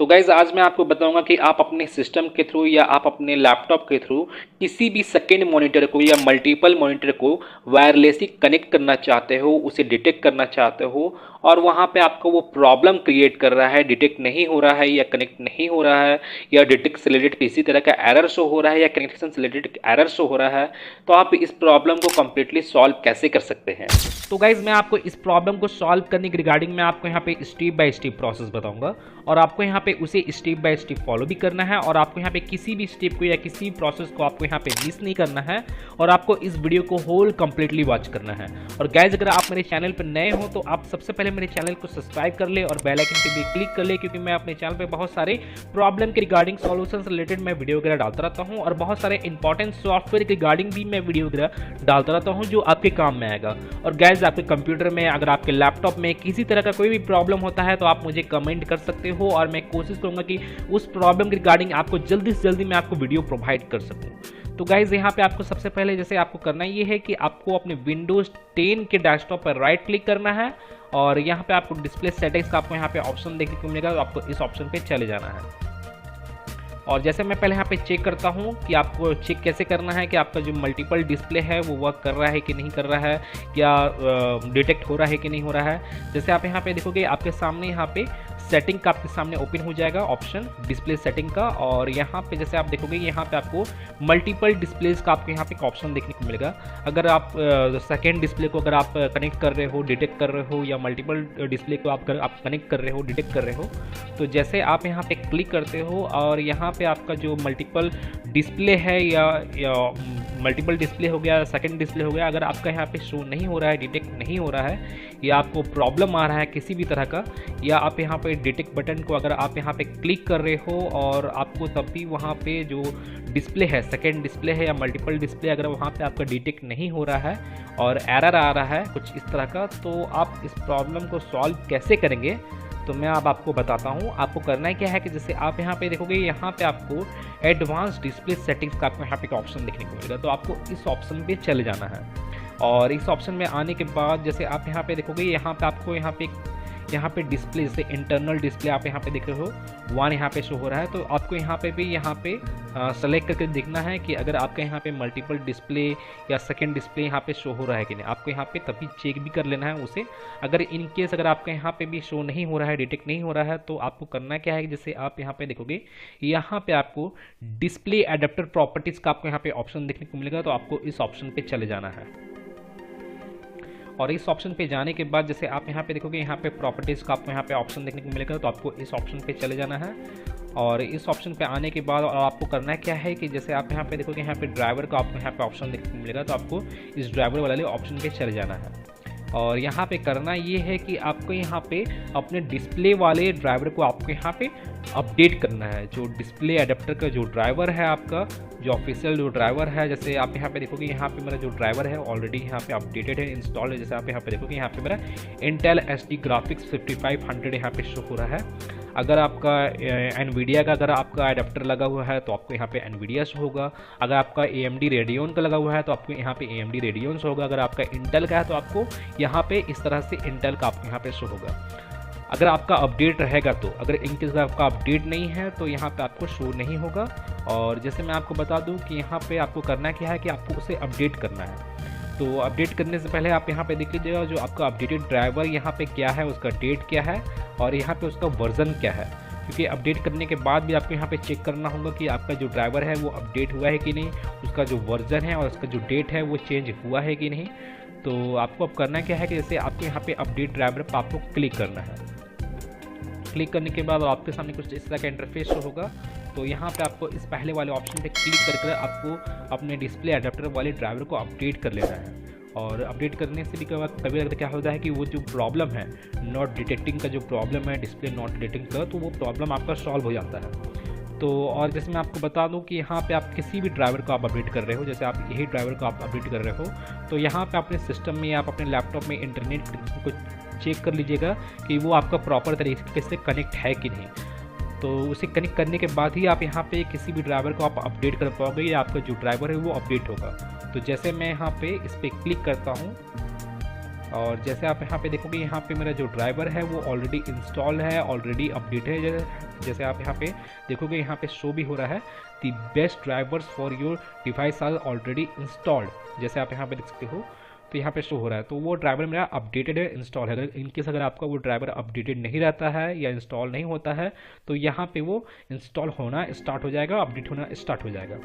तो गाइज़ आज मैं आपको बताऊंगा कि आप अपने सिस्टम के थ्रू या आप अपने लैपटॉप के थ्रू किसी भी सेकेंड मॉनिटर को या मल्टीपल मॉनिटर को वायरलेसली कनेक्ट करना चाहते हो, उसे डिटेक्ट करना चाहते हो और वहाँ पे आपको वो प्रॉब्लम क्रिएट कर रहा है, डिटेक्ट नहीं हो रहा है या कनेक्ट नहीं हो रहा है या डिटेक्ट से रिलेटेड किसी तरह का एरर शो हो रहा है या कनेक्शन से रिलेटेड एरर शो हो रहा है, तो आप इस प्रॉब्लम को कंप्लीटली सॉल्व कैसे कर सकते हैं। तो गाइज़ मैं आपको इस प्रॉब्लम को सॉल्व करने के रिगार्डिंग मैं आपको यहाँ पे स्टेप बाय स्टेप प्रोसेस बताऊंगा और आपको यहाँ पे उसे स्टेप बाय स्टेप फॉलो भी करना है और आपको यहाँ पे किसी भी स्टेप को या किसी भी प्रोसेस को आपको यहाँ पे मिस नहीं करना है और आपको इस वीडियो को होल कंप्लीटली वॉच करना है। और गाइज अगर आप मेरे चैनल पर नए हो तो आप सबसे पहले मेरे चैनल को सब्सक्राइब कर ले और बेल आइकन पे भी क्लिक कर ले, क्योंकि मैं अपने चैनल पे बहुत सारे प्रॉब्लम के रिगार्डिंग सॉल्यूशन से रिलेटेड मैं वीडियो वगैरह डालता रहता हूँ और बहुत सारे इंपॉर्टेंट सॉफ्टवेयर के रिगार्डिंग भी मैं वीडियो वगैरह डालता रहता हूँ जो आपके काम में आएगा। और गाइज आपके कंप्यूटर में अगर आपके लैपटॉप में किसी तरह का कोई भी प्रॉब्लम होता है तो आप मुझे कमेंट कर सकते हो और मैं कोशिश करूंगा कि उस प्रॉब्लम के रिगार्डिंग आपको जल्दी से जल्दी मैं आपको वीडियो प्रोवाइड कर सकूं। तो गाइज यहाँ पे आपको सबसे पहले जैसे आपको करना ये है कि आपको अपने विंडोज 10 के डेस्कटॉप पर राइट क्लिक करना है और यहाँ पे आपको डिस्प्ले सेटिंग्स का आपको यहाँ पे ऑप्शन देखने को मिलेगा, तो आपको इस ऑप्शन पे चले जाना है। और जैसे मैं पहले यहाँ पे चेक करता हूँ कि आपको चेक कैसे करना है कि आपका जो मल्टीपल डिस्प्ले है वो वर्क कर रहा है कि नहीं कर रहा है, क्या डिटेक्ट हो रहा है कि नहीं हो रहा है। जैसे आप यहाँ पे देखोगे आपके सामने यहाँ पे सेटिंग का आपके सामने ओपन हो जाएगा ऑप्शन डिस्प्ले सेटिंग का, और यहाँ पे जैसे आप देखोगे यहाँ पे आपको मल्टीपल डिस्प्लेज का आपको यहाँ पे एक ऑप्शन देखने को मिलेगा। अगर आप सेकेंड डिस्प्ले को अगर आप कनेक्ट कर रहे हो, डिटेक्ट कर रहे हो या मल्टीपल डिस्प्ले को आप कनेक्ट कर रहे हो, डिटेक्ट कर रहे हो, तो जैसे आप यहाँ पे क्लिक करते हो और यहाँ पे आपका जो मल्टीपल डिस्प्ले है या मल्टीपल डिस्प्ले हो गया, सेकंड डिस्प्ले हो गया, अगर आपका यहाँ पे शो नहीं हो रहा है, डिटेक्ट नहीं हो रहा है या आपको प्रॉब्लम आ रहा है किसी भी तरह का, या आप यहाँ पे डिटेक्ट बटन को अगर आप यहाँ पे क्लिक कर रहे हो और आपको तब भी वहाँ पे जो डिस्प्ले है, सेकंड डिस्प्ले है या मल्टीपल डिस्प्ले, अगर वहाँ पे आपका डिटेक्ट नहीं हो रहा है और एरर आ रहा है कुछ इस तरह का, तो आप इस प्रॉब्लम को सॉल्व कैसे करेंगे तो मैं अब आपको बताता हूँ। आपको करना है क्या है कि जैसे आप यहाँ पे देखोगे यहाँ पे आपको एडवांस डिस्प्ले सेटिंग्स का आपको यहाँ पे एक ऑप्शन देखने को मिलेगा, तो आपको इस ऑप्शन पे चले जाना है। और इस ऑप्शन में आने के बाद जैसे आप यहाँ पे देखोगे यहाँ पे आपको यहाँ पे डिस्प्ले जैसे इंटरनल डिस्प्ले आप यहाँ पे देख रहे हो 1 यहाँ पे शो हो रहा है, तो आपको यहाँ पे भी यहाँ पे सेलेक्ट करके देखना है कि अगर आपका यहाँ पे मल्टीपल डिस्प्ले या सेकंड डिस्प्ले यहाँ पे शो हो रहा है कि नहीं। आपको यहाँ पे तभी चेक भी कर लेना है उसे। अगर इन केस अगर आपका यहाँ पे भी शो नहीं हो रहा है, डिटेक्ट नहीं हो रहा है, तो आपको करना क्या है कि जैसे आप यहाँ पे देखोगे यहाँ पे आपको डिस्प्ले एडेप्टर प्रॉपर्टीज़ का आपको यहाँ पे ऑप्शन देखने को मिलेगा, तो आपको इस ऑप्शन पे चले जाना है। और इस ऑप्शन पे जाने के बाद जैसे आप यहाँ पे देखोगे यहाँ पे प्रॉपर्टीज़ का आपको यहाँ पे ऑप्शन देखने को मिलेगा, तो आपको इस ऑप्शन पे चले जाना है। और इस ऑप्शन पे आने के बाद और आपको करना क्या है कि जैसे आप यहाँ पे देखोगे यहाँ पे ड्राइवर का आपको यहाँ पे ऑप्शन देखने को मिलेगा, तो आपको इस ड्राइवर वाले ऑप्शन पे चले जाना है। और यहाँ पे करना ये है कि आपको यहाँ पे अपने डिस्प्ले वाले ड्राइवर को आपको यहाँ पे अपडेट करना है। जो डिस्प्ले एडेप्टर का जो ड्राइवर है आपका, जो ऑफिशियल जो ड्राइवर है, जैसे आप यहाँ पे देखोगे यहाँ पे मेरा जो ड्राइवर है ऑलरेडी यहाँ पे अपडेटेड है, इंस्टॉल है। जैसे आप यहाँ पे देखोगे यहाँ पे मेरा इंटेल HD ग्राफिक्स 5500 यहाँ पे शो हो रहा है। अगर आपका एनवीडिया का अगर आपका एडाप्टर लगा हुआ है तो आपको यहाँ पे एनवीडिया शो होगा। अगर आपका AMD रेडियन का लगा हुआ है तो आपको यहाँ पे AMD रेडियन शो होगा। अगर आपका इंटेल का है तो आपको यहाँ पे इस तरह से इंटेल का आपको यहाँ पे शो होगा। अगर आपका अपडेट रहेगा तो, अगर इनकेस आपका अपडेट नहीं है तो यहाँ पे आपको शो नहीं होगा। और जैसे मैं आपको बता दूँ कि यहाँ पे आपको करना क्या है कि आपको उसे अपडेट करना है। तो अपडेट करने से पहले आप यहाँ पे देख लीजिएगा जो आपका अपडेटेड ड्राइवर यहाँ पे क्या है, उसका डेट क्या है और यहाँ पे उसका वर्जन क्या है, क्योंकि अपडेट करने के बाद भी आपको यहाँ पे चेक करना होगा कि आपका जो ड्राइवर है वो अपडेट हुआ है कि नहीं, उसका जो वर्जन है और उसका जो डेट है वो चेंज हुआ है कि नहीं। तो आपको अब करना क्या है कि जैसे आपको यहाँ पे अपडेट ड्राइवर पर आपको क्लिक करना है। क्लिक करने के बाद आपके सामने कुछ इस तरह का इंटरफेस शो होगा। तो यहाँ पे आपको इस पहले वाले ऑप्शन पे क्लिक करके आपको अपने डिस्प्ले एडेप्टर वाले ड्राइवर को अपडेट कर लेना है। और अपडेट करने से भी कभी क्या होता है कि वो जो प्रॉब्लम है नॉट डिटेक्टिंग का जो प्रॉब्लम है डिस्प्ले नॉट डिटेक्टिंग का, तो वो प्रॉब्लम आपका सॉल्व हो जाता है। तो और जैसे मैं आपको बता दूं कि यहाँ पे आप किसी भी ड्राइवर को आप अपडेट कर रहे हो, जैसे आप यही ड्राइवर को आप अपडेट कर रहे हो, तो यहाँ पे अपने सिस्टम में आप अपने लैपटॉप में इंटरनेट को चेक कर लीजिएगा कि वो आपका प्रॉपर तरीके से कनेक्ट है कि नहीं। तो उसे कनेक्ट करने के बाद ही आप यहाँ पे किसी भी ड्राइवर को आप अपडेट कर पाओगे या आपका जो ड्राइवर है वो अपडेट होगा। तो जैसे मैं यहाँ पे इस पर क्लिक करता हूँ और जैसे आप यहाँ पे देखोगे, यहाँ पे मेरा जो ड्राइवर है वो ऑलरेडी इंस्टॉल है, ऑलरेडी अपडेट है। जैसे आप यहाँ पे देखोगे, यहाँ पे शो भी हो रहा है the best drivers for your device are already installed. जैसे आप यहाँ पे देख सकते हो, तो यहाँ पे शो हो रहा है। तो वो ड्राइवर मेरा अपडेटेड है, इंस्टॉल है। अगर इनकेस अगर आपका वो ड्राइवर अपडेटेड नहीं रहता है या इंस्टॉल नहीं होता है, तो यहाँ पे वो इंस्टॉल होना स्टार्ट हो जाएगा, अपडेट होना स्टार्ट हो जाएगा।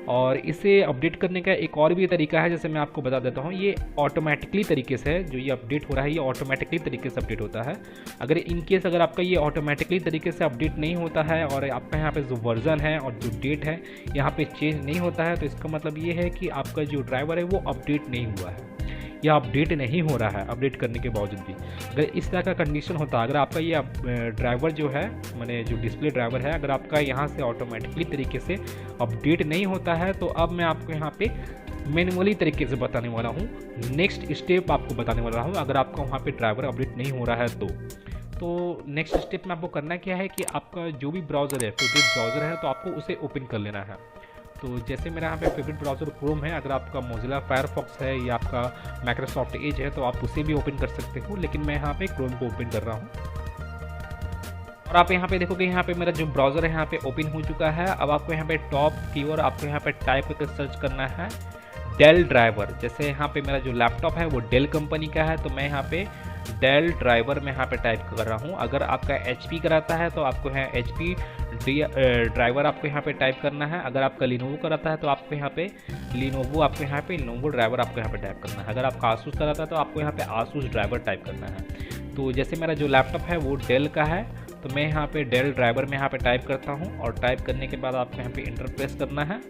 और इसे अपडेट करने का एक और भी तरीका है, जैसे मैं आपको बता देता हूँ। ये ऑटोमेटिकली तरीके से जो ये अपडेट हो रहा है, ये ऑटोमेटिकली तरीके से अपडेट होता है। अगर इनकेस अगर आपका ये ऑटोमेटिकली तरीके से अपडेट नहीं होता है और आपका यहाँ पे जो वर्जन है और जो डेट है यहाँ पे चेंज नहीं होता है, तो इसका मतलब ये है कि आपका जो ड्राइवर है वो अपडेट नहीं हुआ है या अपडेट नहीं हो रहा है अपडेट करने के बावजूद भी। अगर इस तरह का कंडीशन होता है, अगर आपका ये ड्राइवर जो है, माने जो डिस्प्ले ड्राइवर है, अगर आपका यहाँ से ऑटोमेटिकली तरीके से अपडेट नहीं होता है, तो अब मैं आपको यहाँ पे मैनुअली तरीके से बताने वाला हूँ, नेक्स्ट स्टेप आपको बताने वाला हूँ। अगर आपका वहाँ पे ड्राइवर अपडेट नहीं हो रहा है तो नेक्स्ट स्टेप में आपको करना क्या है कि आपका जो भी ब्राउज़र है, फेवरेट ब्राउज़र है, तो आपको उसे ओपन कर लेना है। तो जैसे मेरा यहाँ पे फेवरेट ब्राउज़र क्रोम है, अगर आपका मोजिला फायरफॉक्स है या आपका माइक्रोसॉफ्ट एज है, तो आप उसे भी ओपन कर सकते हो, लेकिन मैं यहाँ पे क्रोम को ओपन कर रहा हूँ। और आप यहाँ पे देखोगे, यहाँ पे मेरा जो ब्राउज़र है यहाँ पे ओपन हो चुका है। अब आपको यहाँ पे टॉप कीवर्ड आपको यहाँ पे टाइप करके सर्च करना है डेल ड्राइवर। जैसे यहाँ पे मेरा जो लैपटॉप है वो डेल कंपनी का है, तो मैं यहाँ पे डेल ड्राइवर में यहाँ पे टाइप कर रहा हूँ। अगर आपका HP का रहता है तो आपको यहाँ HP ड्राइवर आपको यहाँ पे टाइप करना है। अगर आपका लिनोवो का रहता है तो आपको यहाँ पे लिनोवो ड्राइवर आपको यहाँ पे टाइप करना है। अगर आपका आसूस का रहता है तो आपको यहाँ पे आसूस ड्राइवर टाइप करना है। तो जैसे मेरा जो लैपटॉप है वो डेल का है, तो मैं यहाँ पे डेल ड्राइवर में यहाँ पे टाइप करता हूँ। और टाइप करने के बाद आपको यहाँ पे इंटर प्रेस करना है।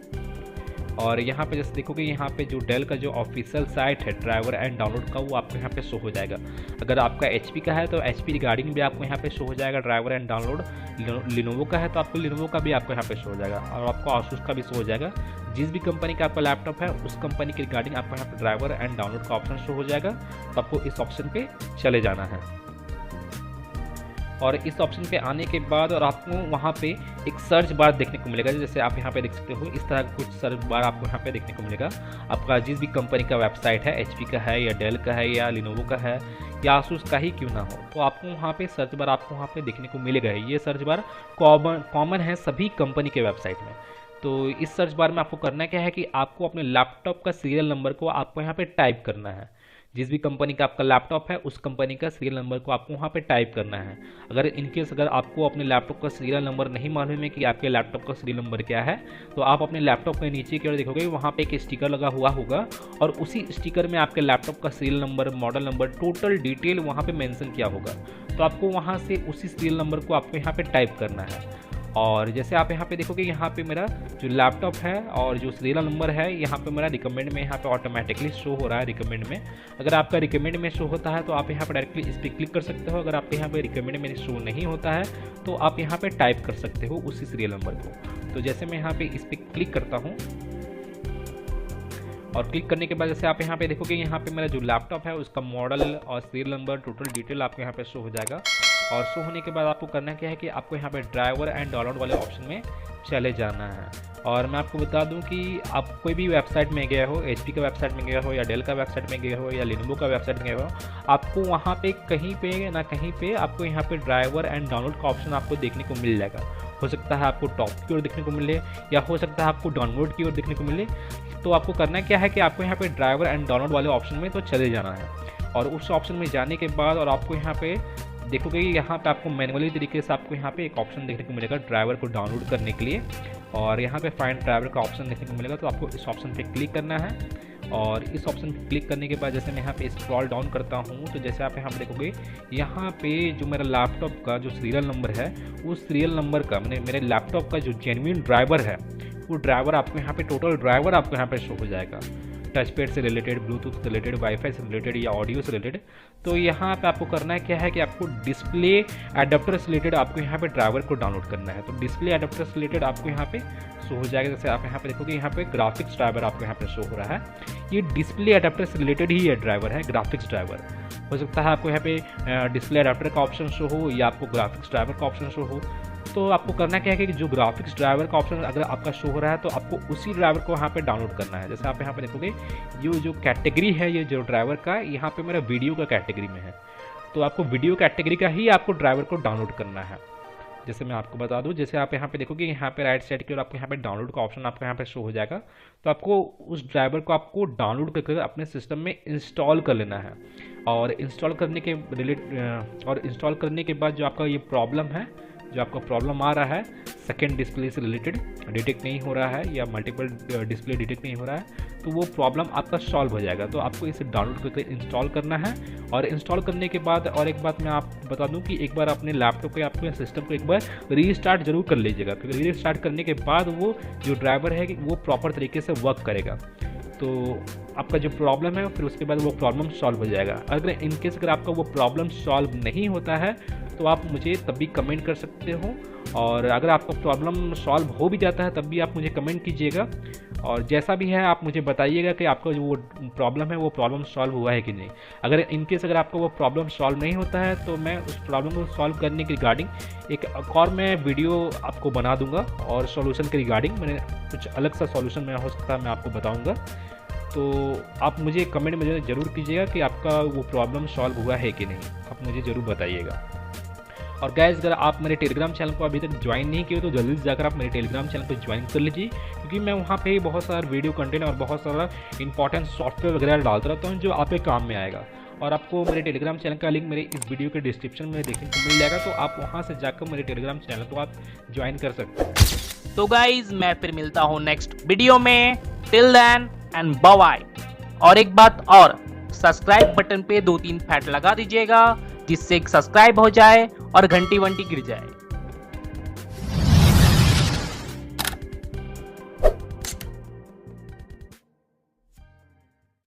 और यहाँ पे जैसे देखोगे, यहाँ पे जो डेल का जो ऑफिशियल साइट है ड्राइवर एंड डाउनलोड का, वो आपको यहाँ पे शो हो जाएगा। अगर आपका HP का है तो HP रिगार्डिंग भी आपको यहाँ पे शो हो जाएगा ड्राइवर एंड डाउनलोड। लिनोवो का है तो आपको लिनोवो का भी आपको यहाँ पे शो हो जाएगा, और आपको आसूस का भी शो हो जाएगा। जिस भी कंपनी का आपका लैपटॉप है उस कंपनी के रिगार्डिंग आपको यहाँ पे ड्राइवर एंड डाउनलोड का ऑप्शन शो हो जाएगा। तो आपको इस ऑप्शन पे चले जाना है। और इस ऑप्शन पे आने के बाद और आपको वहाँ पे एक सर्च बार देखने को मिलेगा। जैसे आप यहाँ पे देख सकते हो, इस तरह का कुछ सर्च बार आपको यहाँ पे देखने को मिलेगा। आपका जिस भी कंपनी का वेबसाइट है, HP का है या डेल का है या लिनोवो का है या आसूस का ही क्यों ना हो, तो आपको वहाँ पे सर्च बार आपको वहाँ पे देखने को मिलेगा। ये सर्च बार कॉमन है सभी कंपनी के वेबसाइट में। तो इस सर्च बार में आपको करना क्या है कि आपको अपने लैपटॉप का सीरियल नंबर को आपको यहाँ पे टाइप करना है। जिस भी कंपनी का आपका लैपटॉप है उस कंपनी का सीरियल नंबर को आपको वहाँ पे टाइप करना है। अगर इनकेस अगर आपको अपने लैपटॉप का सीरियल नंबर नहीं मालूम है कि आपके लैपटॉप का सीरियल नंबर क्या है, तो आप अपने लैपटॉप के नीचे की ओर देखोगे, वहाँ पे एक स्टिकर लगा हुआ होगा और उसी स्टिकर में आपके लैपटॉप का serial number, model number, total detail वहाँ पे मेंशन किया होगा। तो आपको वहाँ से उसी सीरियल नंबर को आपको यहाँ पे टाइप करना है। और जैसे आप यहाँ पे देखोगे, यहाँ पे मेरा जो लैपटॉप है और जो सीरियल नंबर है यहाँ पे मेरा रिकमेंड में यहाँ पे ऑटोमेटिकली शो हो रहा है। रिकमेंड में अगर आपका रिकमेंड में शो होता है तो आप यहाँ पे डायरेक्टली इस पर क्लिक कर सकते हो। अगर आपके यहाँ पे रिकमेंड में शो नहीं होता है तो आप यहाँ पे टाइप कर सकते हो उसी सीरियल नंबर को। तो जैसे मैं यहाँ पे इस पर क्लिक करता हूँ और क्लिक करने के बाद जैसे आप यहाँ पे देखोगे, यहाँ पे मेरा जो लैपटॉप है उसका मॉडल और सीरियल नंबर, टोटल डिटेल आपको यहाँ पे शो हो जाएगा। और शो होने के बाद आपको करना क्या है कि आपको यहाँ पे ड्राइवर एंड डाउनलोड वाले ऑप्शन में चले जाना है। और मैं आपको बता दूं कि आप कोई भी वेबसाइट में गए हो, HP का वेबसाइट में गए हो या डेल का वेबसाइट में गए हो या लिनोवो का वेबसाइट में गए हो, आपको वहाँ पे कहीं पे ना कहीं पे आपको यहाँ पे ड्राइवर एंड डाउनलोड का ऑप्शन आपको देखने को मिल जाएगा। हो सकता है आपको टॉप की ओर देखने को मिले या हो सकता है आपको डाउनलोड की ओर देखने को मिले। तो आपको करना क्या है कि आपको यहाँ पे ड्राइवर एंड डाउनलोड वाले ऑप्शन में तो चले जाना है। और उस ऑप्शन में जाने के बाद और आपको यहाँ पे देखोगे, यहाँ पे आपको मैनुअली तरीके से आपको यहाँ पे एक ऑप्शन देखने को मिलेगा ड्राइवर को डाउनलोड करने के लिए। और यहाँ पे फाइंड ड्राइवर का ऑप्शन देखने को मिलेगा, तो आपको इस ऑप्शन पे क्लिक करना है। और इस ऑप्शन पे क्लिक करने के बाद जैसे मैं यहाँ पे स्क्रॉल डाउन करता हूँ, तो जैसे आप यहाँ पे देखोगे, यहाँ पे जो मेरा लैपटॉप का जो सीरियल नंबर है उस सीरियल नंबर का मेरे लैपटॉप का जो जेन्युइन ड्राइवर है वो ड्राइवर आपको यहाँ पे, टोटल ड्राइवर आपको यहाँ पे शो हो जाएगा। टच पैड से रिलेटेड, ब्लूटूथ से रिलेटेड, वाईफाई से रिलेटेड या ऑडियो से रिलेटेड। तो यहाँ पे आपको करना क्या है कि आपको डिस्प्ले एडाप्टर से रिलेटेड आपको यहाँ पे ड्राइवर को डाउनलोड करना है। तो डिस्प्ले एडाप्टर से रिलेटेड आपको यहाँ पे शो हो जाएगा। जैसे आप यहाँ पे देखोगे, यहाँ पे ग्राफिक्स ड्राइवर आपको यहाँ पे शो हो रहा है। ये डिस्प्ले एडाप्टर से रिलेटेड ही ये ड्राइवर है, ग्राफिक्स ड्राइवर। हो सकता है आपको यहाँ पे डिस्प्ले एडाप्टर का ऑप्शन शो हो या आपको ग्राफिक्स ड्राइवर का ऑप्शन शो हो। तो आपको करना क्या है कि जो ग्राफिक्स ड्राइवर का ऑप्शन अगर आपका शो हो रहा है तो आपको उसी ड्राइवर को यहाँ पे डाउनलोड करना है। जैसे आप यहाँ पे देखोगे ये जो कैटेगरी है ये जो ड्राइवर का, यहाँ पे मेरा वीडियो का कैटेगरी में है, तो आपको वीडियो कैटेगरी का ही आपको ड्राइवर को डाउनलोड करना है। जैसे मैं आपको बता दूं, जैसे आप यहाँ पे देखोगे यहाँ पे राइट साइड की ओर आपको यहाँ पे डाउनलोड का ऑप्शन आपको यहाँ पे शो हो जाएगा, तो आपको उस ड्राइवर को आपको डाउनलोड करके अपने सिस्टम में इंस्टॉल कर लेना है। और इंस्टॉल करने के बाद जो आपका ये प्रॉब्लम है, जो आपका प्रॉब्लम आ रहा है सेकेंड डिस्प्ले से रिलेटेड डिटेक्ट नहीं हो रहा है या मल्टीपल डिस्प्ले डिटेक्ट नहीं हो रहा है, तो वो प्रॉब्लम आपका सॉल्व हो जाएगा। तो आपको इसे डाउनलोड करके इंस्टॉल करना है। और इंस्टॉल करने के बाद और एक बात मैं आपको बता दूं कि एक बार अपने लैपटॉप को अपने सिस्टम को एक बार रीस्टार्ट जरूर कर लीजिएगा, क्योंकि रीस्टार्ट करने के बाद वो जो ड्राइवर है वो प्रॉपर तरीके से वर्क करेगा, तो आपका जो प्रॉब्लम है फिर उसके बाद वो प्रॉब्लम सॉल्व हो जाएगा। अगर आपका वो प्रॉब्लम सॉल्व नहीं होता है तो आप मुझे तब भी कमेंट कर सकते हो, और अगर आपका प्रॉब्लम सॉल्व हो भी जाता है तब भी आप मुझे कमेंट कीजिएगा, और जैसा भी है आप मुझे बताइएगा कि आपका जो वो प्रॉब्लम है वो प्रॉब्लम सॉल्व हुआ है कि नहीं। अगर आपका वो प्रॉब्लम सॉल्व नहीं होता है तो मैं उस प्रॉब्लम को सॉल्व करने के रिगार्डिंग एक और मैं वीडियो आपको बना दूंगा, और सॉल्यूशन के रिगार्डिंग मैंने कुछ अलग सा सॉल्यूशन मैं हो सकता है मैं आपको बताऊँगा। तो आप मुझे कमेंट में ज़रूर कीजिएगा कि आपका वो प्रॉब्लम सॉल्व हुआ है कि नहीं, आप मुझे ज़रूर बताइएगा। और गाइस, अगर आप मेरे टेलीग्राम चैनल को अभी तक ज्वाइन नहीं किए तो जल्दी से जाकर आप मेरे टेलीग्राम चैनल को ज्वाइन कर लीजिए, क्योंकि मैं वहाँ पे बहुत सारा वीडियो कंटेंट और बहुत सारा इंपॉर्टेंट सॉफ्टवेयर वगैरह डालता रहता हूँ जो आपके काम में आएगा। और आपको मेरे टेलीग्राम चैनल का लिंक मेरे इस वीडियो के डिस्क्रिप्शन में देखने को मिल जाएगा, तो आप वहाँ से जाकर मेरे टेलीग्राम चैनल को आप ज्वाइन कर सकते हैं। तो गाइज, मैं फिर मिलता हूँ नेक्स्ट वीडियो में। Till then and bye bye. और एक बात और, सब्सक्राइब बटन पे 2-3 फैट लगा दीजिएगा जिससे सब्सक्राइब हो जाए और घंटी वंटी गिर जाए।